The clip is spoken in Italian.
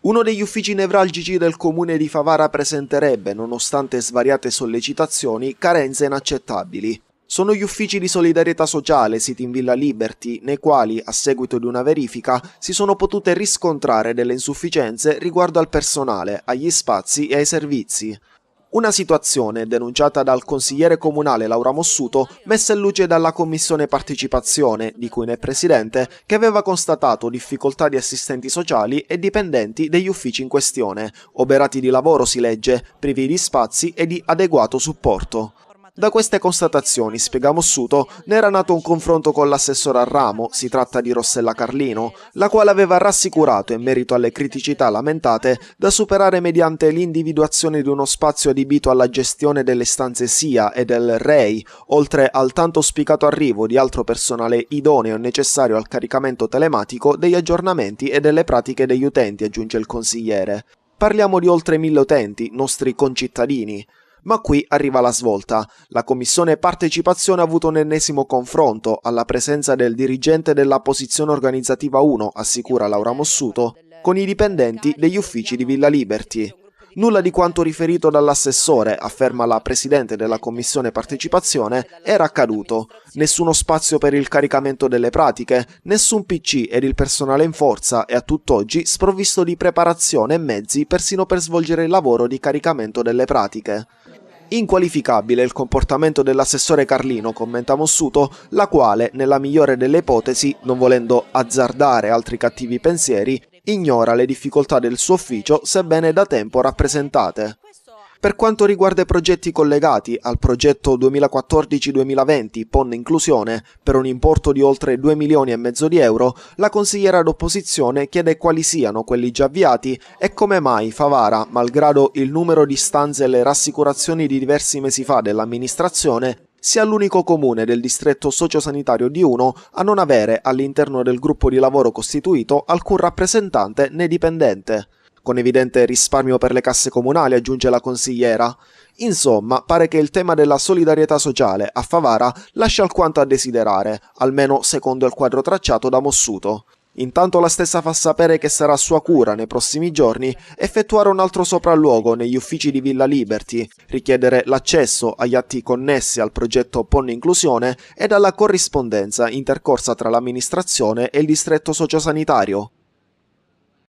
Uno degli uffici nevralgici del comune di Favara presenterebbe, nonostante svariate sollecitazioni, carenze inaccettabili. Sono gli uffici di solidarietà sociale siti in Villa Liberty, nei quali, a seguito di una verifica, si sono potute riscontrare delle insufficienze riguardo al personale, agli spazi e ai servizi. Una situazione denunciata dal consigliere comunale Laura Mossuto, messa in luce dalla commissione partecipazione, di cui ne è presidente, che aveva constatato difficoltà di assistenti sociali e dipendenti degli uffici in questione, oberati di lavoro si legge, privi di spazi e di adeguato supporto. Da queste constatazioni, spiega Mossuto, ne era nato un confronto con l'assessore al ramo, si tratta di Rossella Carlino, la quale aveva rassicurato in merito alle criticità lamentate da superare mediante l'individuazione di uno spazio adibito alla gestione delle stanze SIA e del REI, oltre al tanto auspicato arrivo di altro personale idoneo e necessario al caricamento telematico degli aggiornamenti e delle pratiche degli utenti, aggiunge il consigliere. Parliamo di oltre 1000 utenti, nostri concittadini. Ma qui arriva la svolta. La commissione partecipazione ha avuto un ennesimo confronto, alla presenza del dirigente della posizione organizzativa 1, assicura Laura Mossuto, con i dipendenti degli uffici di Villa Liberty. Nulla di quanto riferito dall'assessore, afferma la presidente della commissione partecipazione, era accaduto. Nessuno spazio per il caricamento delle pratiche, nessun PC ed il personale in forza è a tutt'oggi sprovvisto di preparazione e mezzi persino per svolgere il lavoro di caricamento delle pratiche. Inqualificabile il comportamento dell'assessore Carlino, commenta Mossuto, la quale, nella migliore delle ipotesi, non volendo azzardare altri cattivi pensieri, ignora le difficoltà del suo ufficio, sebbene da tempo rappresentate. Per quanto riguarda i progetti collegati al progetto 2014-2020 PON Inclusione, per un importo di oltre 2 milioni e mezzo di euro, la consigliera d'opposizione chiede quali siano quelli già avviati e come mai Favara, malgrado il numero di stanze e le rassicurazioni di diversi mesi fa dell'amministrazione, sia l'unico comune del distretto sociosanitario di Uno a non avere all'interno del gruppo di lavoro costituito alcun rappresentante né dipendente. Con evidente risparmio per le casse comunali, aggiunge la consigliera. Insomma, pare che il tema della solidarietà sociale a Favara lascia alquanto a desiderare, almeno secondo il quadro tracciato da Mossuto. Intanto la stessa fa sapere che sarà sua cura nei prossimi giorni effettuare un altro sopralluogo negli uffici di Villa Liberty, richiedere l'accesso agli atti connessi al progetto PON Inclusione e alla corrispondenza intercorsa tra l'amministrazione e il distretto sociosanitario.